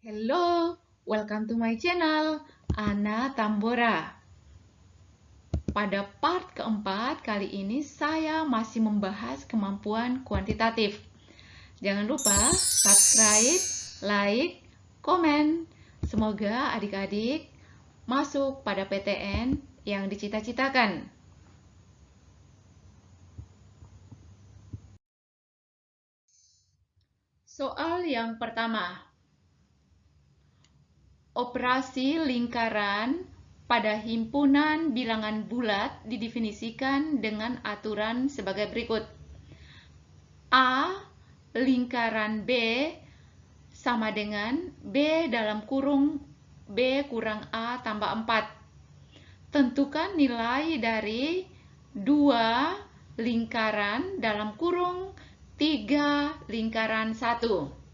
Hello, welcome to my channel, Ana Tambora. Pada part keempat, kali ini saya masih membahas kemampuan kuantitatif. Jangan lupa subscribe, like, komen. Semoga adik-adik masuk pada PTN yang dicita-citakan. Soal yang pertama. Operasi lingkaran pada himpunan bilangan bulat didefinisikan dengan aturan sebagai berikut. A lingkaran B sama dengan B dalam kurung B kurang A tambah 4. Tentukan nilai dari 2 lingkaran dalam kurung 3 lingkaran 1.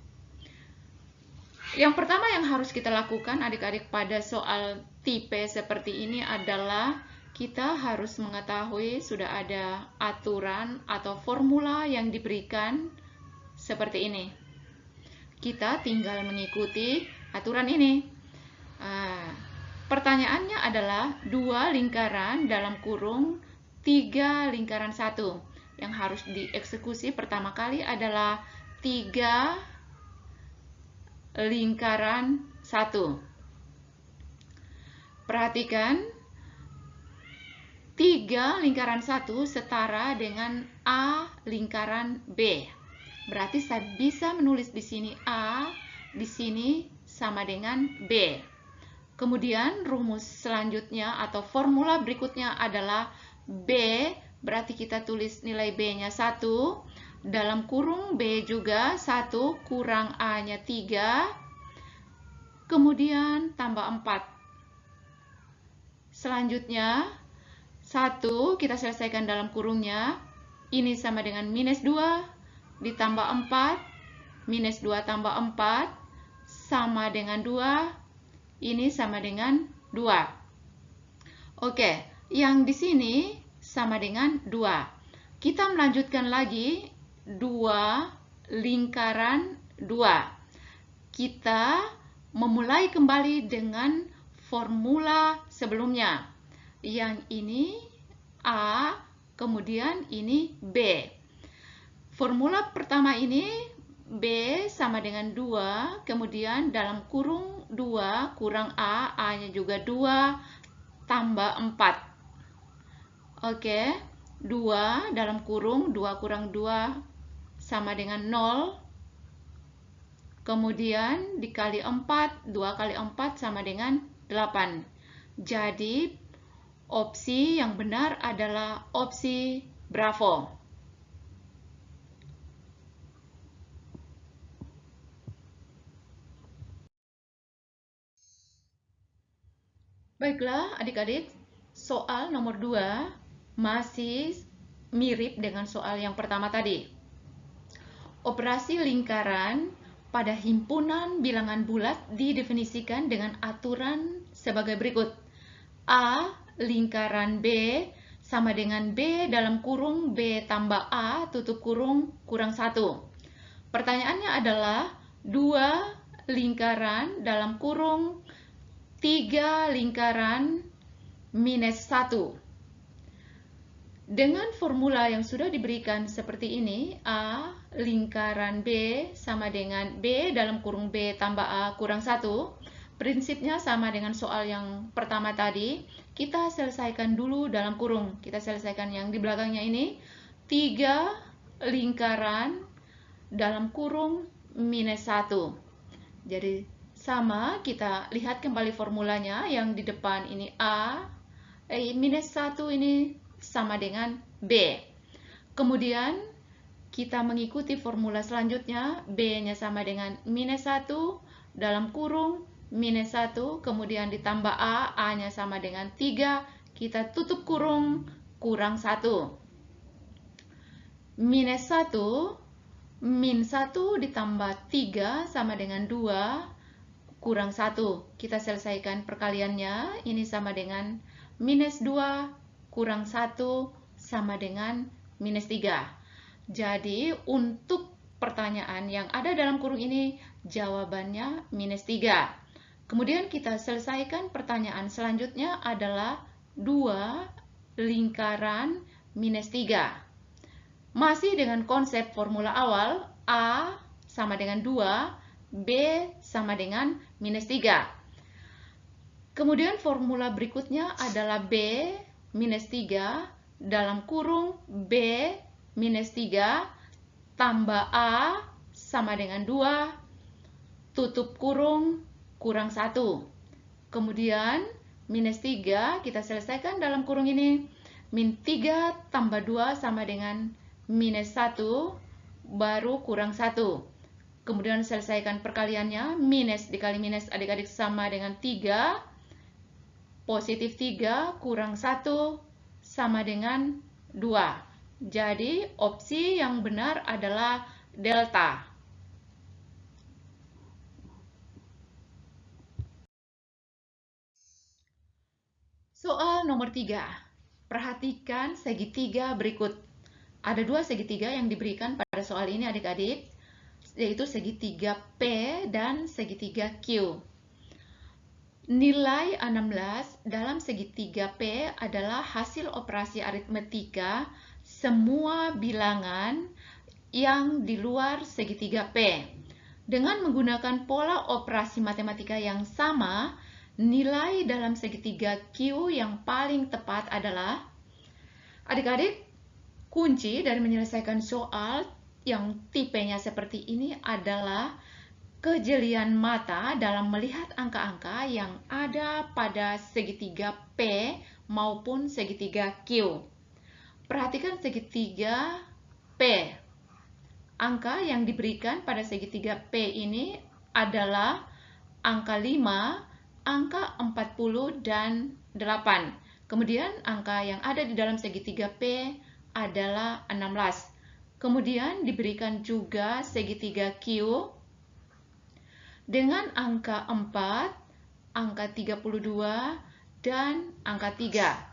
Yang pertama yang harus kita lakukan adik-adik pada soal tipe seperti ini adalah kita harus mengetahui sudah ada aturan atau formula yang diberikan seperti ini. Kita tinggal mengikuti aturan ini. Pertanyaannya adalah 2 lingkaran dalam kurung 3 lingkaran 1. Yang harus dieksekusi pertama kali adalah 3 lingkaran 1. Perhatikan, 3 lingkaran 1 setara dengan A lingkaran B. Berarti saya bisa menulis di sini A, di sini sama dengan B. Kemudian rumus selanjutnya atau formula berikutnya adalah B, berarti kita tulis nilai B-nya 1, dalam kurung B juga 1 kurang A-nya 3, kemudian tambah 4. Selanjutnya, 1 kita selesaikan dalam kurungnya, ini sama dengan minus 2, ditambah 4, minus 2 tambah 4, sama dengan 2, ini sama dengan 2. Oke, yang di sini sama dengan 2. Kita melanjutkan lagi 2 lingkaran 2. Kita memulai kembali dengan formula sebelumnya. Yang ini A, kemudian ini B. Formula pertama ini B sama dengan 2, kemudian dalam kurung 2 kurang A, A-nya juga 2, tambah 4. Oke, 2 dalam kurung 2 kurang 2 sama dengan 0. Kemudian dikali 4, 2 kali 4 sama dengan 8. Jadi, opsi yang benar adalah opsi Bravo. Baiklah adik-adik, soal nomor 2 masih mirip dengan soal yang pertama tadi. Operasi lingkaran pada himpunan bilangan bulat didefinisikan dengan aturan sebagai berikut. A lingkaran B sama dengan B dalam kurung B tambah A tutup kurung kurang 1. Pertanyaannya adalah 2 lingkaran dalam kurung 3 lingkaran minus 1. Dengan formula yang sudah diberikan seperti ini, A lingkaran B sama dengan B dalam kurung B tambah A kurang 1. Prinsipnya sama dengan soal yang pertama tadi. Kita selesaikan dulu dalam kurung. Kita selesaikan yang di belakangnya ini. 3 lingkaran dalam kurung minus 1. Jadi sama, kita lihat kembali formulanya. Yang di depan ini A, minus 1 ini sama dengan B. Kemudian kita mengikuti formula selanjutnya, B-nya sama dengan minus 1, dalam kurung minus 1, kemudian ditambah A, A-nya sama dengan 3, kita tutup kurung, kurang 1. Minus 1, min 1 ditambah 3 sama dengan 2, kurang 1. Kita selesaikan perkaliannya, ini sama dengan minus 2, kurang 1, sama dengan minus 3. Jadi, untuk pertanyaan yang ada dalam kurung ini jawabannya minus 3. Kemudian kita selesaikan pertanyaan selanjutnya adalah 2 lingkaran minus 3. Masih dengan konsep formula awal, A sama dengan 2, B sama dengan minus 3. Kemudian formula berikutnya adalah B minus 3 dalam kurung B minus 3 tambah A sama dengan 2, tutup kurung, kurang 1. Kemudian minus 3 kita selesaikan dalam kurung ini. Min 3 tambah 2 sama dengan minus 1, baru kurang 1. Kemudian selesaikan perkaliannya, minus dikali minus adik-adik sama dengan 3, positif 3 kurang 1 sama dengan 2. Jadi opsi yang benar adalah delta. Soal nomor 3. Perhatikan segitiga berikut. Ada 2 segitiga yang diberikan pada soal ini adik-adik, yaitu segitiga P dan segitiga Q. Nilai 16 dalam segitiga P adalah hasil operasi aritmetika semua bilangan yang di luar segitiga P. Dengan menggunakan pola operasi matematika yang sama, nilai dalam segitiga Q yang paling tepat adalah, adik-adik, kunci dari menyelesaikan soal yang tipenya seperti ini adalah kejelian mata dalam melihat angka-angka yang ada pada segitiga P maupun segitiga Q. Perhatikan segitiga P. Angka yang diberikan pada segitiga P ini adalah angka 5, angka 40, dan 8. Kemudian angka yang ada di dalam segitiga P adalah 16. Kemudian diberikan juga segitiga Q dengan angka 4, angka 32, dan angka 3.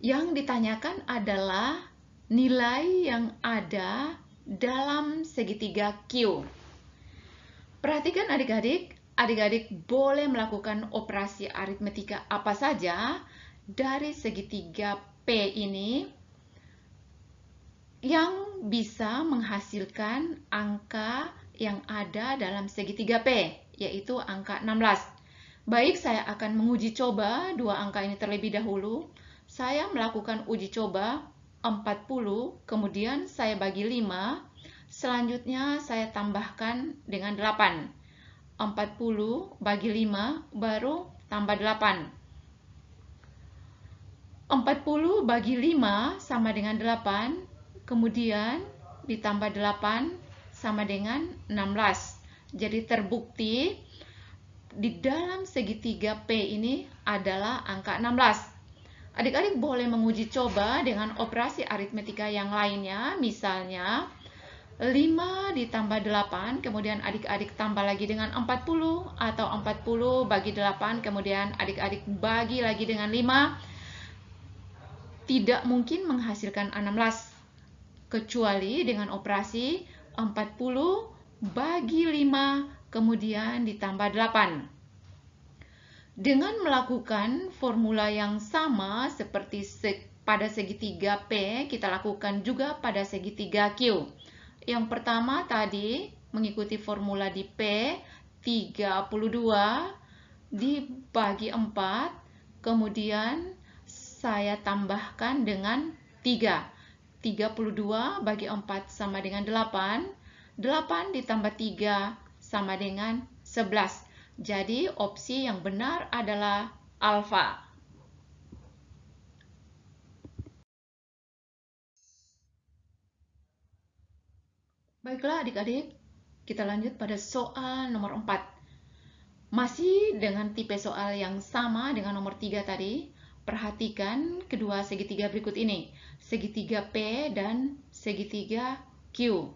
Yang ditanyakan adalah nilai yang ada dalam segitiga Q. Perhatikan adik-adik, adik-adik boleh melakukan operasi aritmetika apa saja dari segitiga P ini yang bisa menghasilkan angka yang ada dalam segitiga P, yaitu angka 16. Baik, saya akan menguji coba dua angka ini terlebih dahulu. Saya melakukan uji coba 40, kemudian saya bagi 5, selanjutnya saya tambahkan dengan 8. 40 bagi 5 baru tambah 8. 40 bagi 5 sama dengan 8, kemudian ditambah 8 sama dengan 16. Jadi terbukti di dalam segitiga P ini adalah angka 16. Adik-adik boleh menguji coba dengan operasi aritmetika yang lainnya, misalnya 5 ditambah 8, kemudian adik-adik tambah lagi dengan 40, atau 40 bagi 8, kemudian adik-adik bagi lagi dengan 5. Tidak mungkin menghasilkan 16, kecuali dengan operasi 40 bagi 5, kemudian ditambah 8. Dengan melakukan formula yang sama seperti pada segitiga P, kita lakukan juga pada segitiga Q. Yang pertama tadi mengikuti formula di P, 32 dibagi 4, kemudian saya tambahkan dengan 3. 32 bagi 4 sama dengan 8, 8 ditambah 3 sama dengan 11. Jadi opsi yang benar adalah alfa. Baiklah adik-adik, kita lanjut pada soal nomor 4. Masih dengan tipe soal yang sama dengan nomor 3 tadi. Perhatikan kedua segitiga berikut ini, segitiga P dan segitiga Q.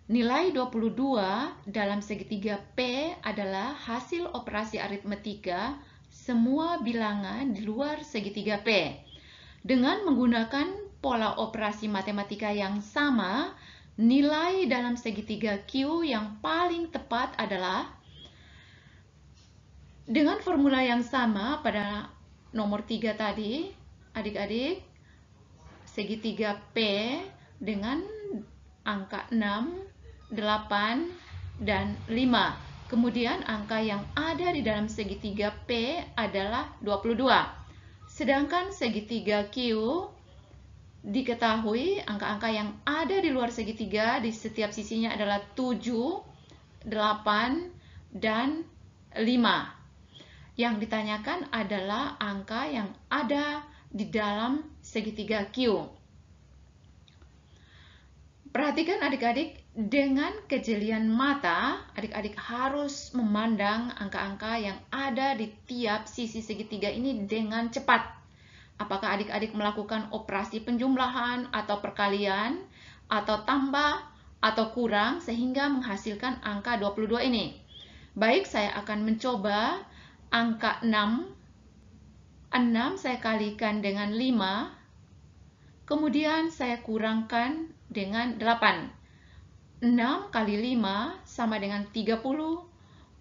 Nilai 22 dalam segitiga P adalah hasil operasi aritmetika semua bilangan di luar segitiga P. Dengan menggunakan pola operasi matematika yang sama, nilai dalam segitiga Q yang paling tepat adalah dengan formula yang sama pada nomor 3 tadi, adik-adik, segitiga P dengan angka 6, 8, dan 5. Kemudian angka yang ada di dalam segitiga P adalah 22. Sedangkan segitiga Q diketahui angka-angka yang ada di luar segitiga di setiap sisinya adalah 7, 8, dan 5. Yang ditanyakan adalah angka yang ada di dalam segitiga Q. Perhatikan adik-adik, dengan kejelian mata, adik-adik harus memandang angka-angka yang ada di tiap sisi segitiga ini dengan cepat. Apakah adik-adik melakukan operasi penjumlahan atau perkalian, atau tambah, atau kurang, sehingga menghasilkan angka 22 ini? Baik, saya akan mencoba angka 6. 6 saya kalikan dengan 5, kemudian saya kurangkan dengan 8. 6 kali 5 sama dengan 30,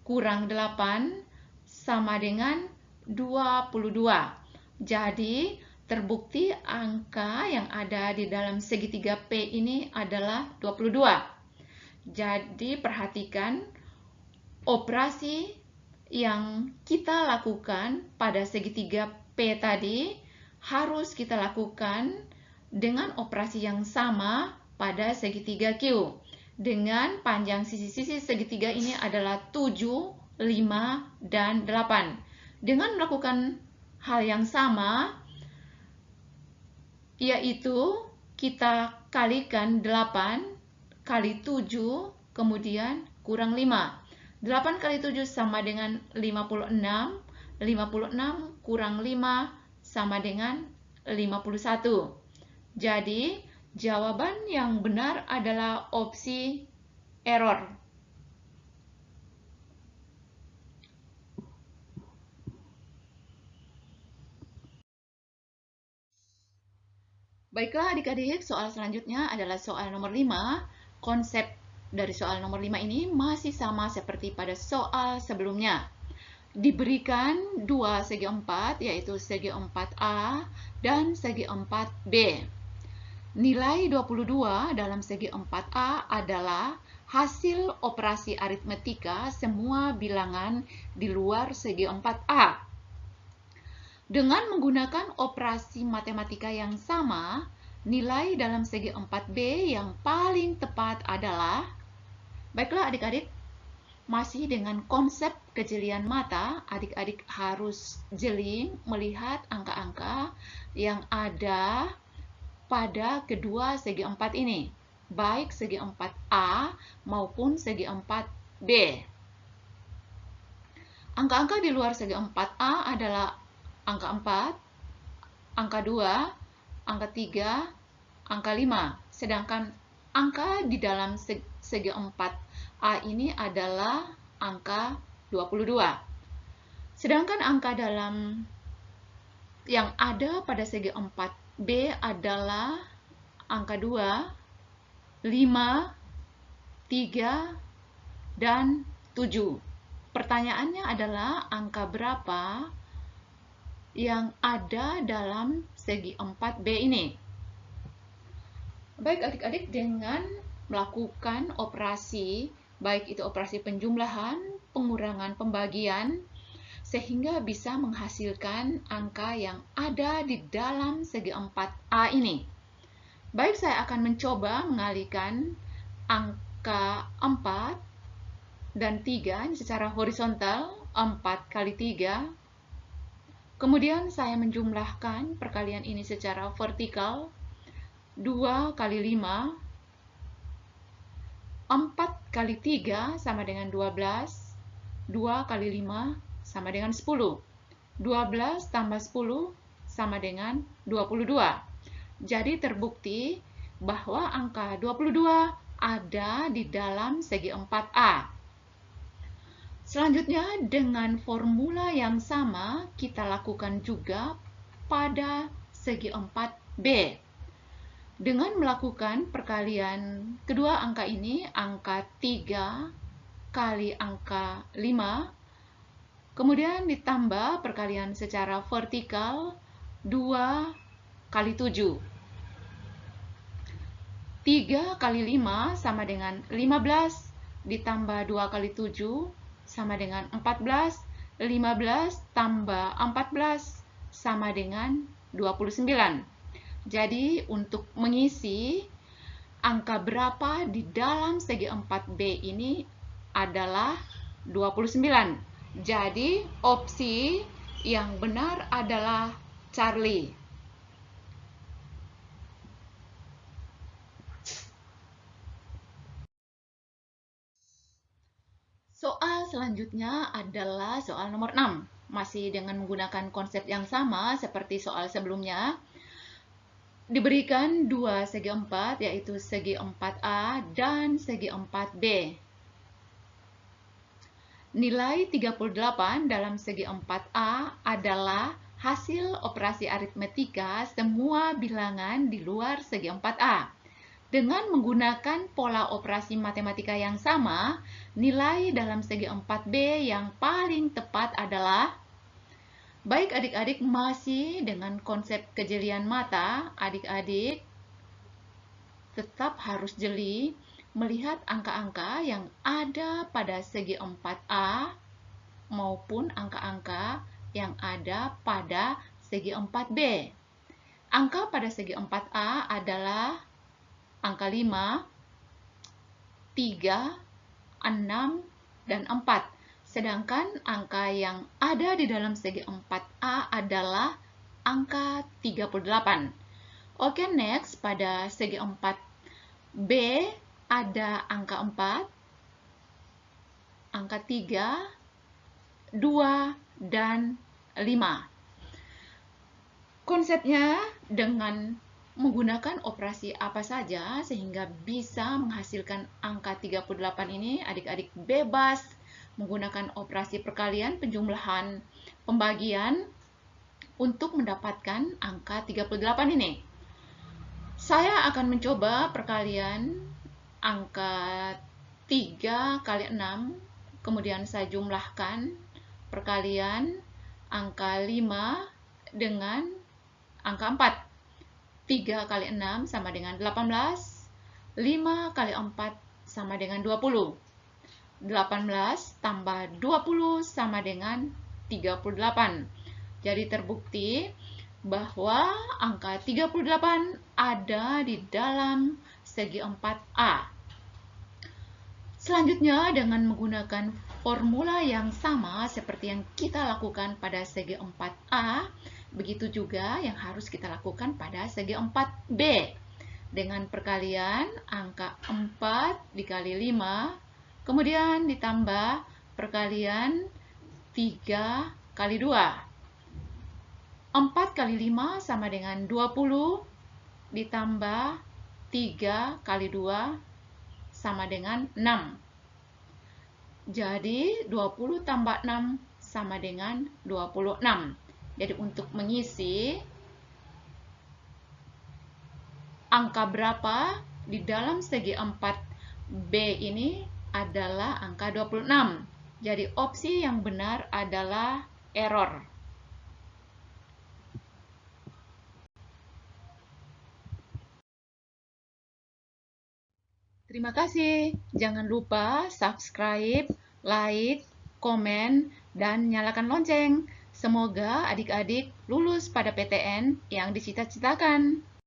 kurang 8 sama dengan 22. Jadi, terbukti angka yang ada di dalam segitiga P ini adalah 22. Jadi, perhatikan operasi yang kita lakukan pada segitiga P tadi harus kita lakukan dengan operasi yang sama pada segitiga Q. Dengan panjang sisi-sisi segitiga ini adalah 7, 5, dan 8. Dengan melakukan hal yang sama, yaitu kita kalikan 8 kali 7, kemudian kurang 5. 8 kali 7 sama dengan 56. 56 kurang 5 sama dengan 51. Jadi, jawaban yang benar adalah opsi error. Baiklah adik-adik, soal selanjutnya adalah soal nomor 5. Konsep dari soal nomor 5 ini masih sama seperti pada soal sebelumnya. Diberikan dua segi 4, yaitu segi 4A dan segi 4B. Nilai 22 dalam segi 4A adalah hasil operasi aritmetika semua bilangan di luar segi 4A. Dengan menggunakan operasi matematika yang sama, nilai dalam segi 4B yang paling tepat adalah, baiklah adik-adik, masih dengan konsep kejelian mata, adik-adik harus jeli melihat angka-angka yang ada pada kedua segi 4 ini, baik segi 4A maupun segi 4B. Angka-angka di luar segi 4A adalah angka 4, angka 2, angka 3, angka 5. Sedangkan angka di dalam segi 4A ini adalah angka 22. Sedangkan angka dalam yang ada pada segi 4B adalah angka 2, 5, 3, dan 7. Pertanyaannya adalah angka berapa yang ada dalam segi 4B ini? Baik adik-adik, dengan melakukan operasi, baik itu operasi penjumlahan, pengurangan, pembagian, sehingga bisa menghasilkan angka yang ada di dalam segi 4A ini. Baik, saya akan mencoba mengalihkan angka 4 dan 3 secara horizontal, 4 kali 3. Kemudian saya menjumlahkan perkalian ini secara vertikal, 2 kali 5, 4 kali 3 sama dengan 12, 2 kali 5 sama dengan 10, 12 tambah 10 sama dengan 22. Jadi terbukti bahwa angka 22 ada di dalam segi 4A. Selanjutnya, dengan formula yang sama, kita lakukan juga pada segi 4B. Dengan melakukan perkalian kedua angka ini, angka 3 kali angka 5, kemudian ditambah perkalian secara vertikal 2 kali 7. 3 kali 5 sama dengan 15, ditambah 2 kali 7 sama dengan 14, 15 tambah 14 sama dengan 29. Jadi untuk mengisi angka berapa di dalam segi 4B ini adalah 29. Jadi opsi yang benar adalah Charlie. Soal selanjutnya adalah soal nomor 6. Masih dengan menggunakan konsep yang sama seperti soal sebelumnya. Diberikan dua segi 4, yaitu segi 4A dan segi 4B. Nilai 38 dalam segi 4A adalah hasil operasi aritmetika semua bilangan di luar segi 4A. Dengan menggunakan pola operasi matematika yang sama, nilai dalam segi 4B yang paling tepat adalah. Baik adik-adik, masih dengan konsep kejelian mata, adik-adik tetap harus jeli melihat angka-angka yang ada pada segi 4A maupun angka-angka yang ada pada segi 4B. Angka pada segi 4A adalah angka 5, 3, 6, dan 4. Sedangkan angka yang ada di dalam segi 4A adalah angka 38. Oke, next, pada segi 4B ada angka 4, angka 3, 2, dan 5. Konsepnya dengan menggunakan operasi apa saja sehingga bisa menghasilkan angka 38 ini, adik-adik bebas menggunakan operasi perkalian, penjumlahan, pembagian untuk mendapatkan angka 38 ini. Saya akan mencoba perkalian angka 3 kali 6, kemudian saya jumlahkan perkalian angka 5 dengan angka 4. 3 kali 6 sama dengan 18, 5 kali 4 sama dengan 20. 18 tambah 20 sama dengan 38. Jadi terbukti bahwa angka 38 ada di dalam segi 4A. Selanjutnya dengan menggunakan formula yang sama seperti yang kita lakukan pada segi 4A, begitu juga yang harus kita lakukan pada segi 4B. Dengan perkalian angka 4 dikali 5, kemudian ditambah perkalian 3 kali 2. 4 kali 5 sama dengan 20, ditambah 3 kali 2 sama dengan 6. Jadi 20 tambah 6 sama dengan 26. Jadi untuk mengisi angka berapa di dalam segi 4B ini adalah angka 26. Jadi opsi yang benar adalah error. Terima kasih. Jangan lupa subscribe, like, komen, dan nyalakan lonceng. Semoga adik-adik lulus pada PTN yang dicita-citakan.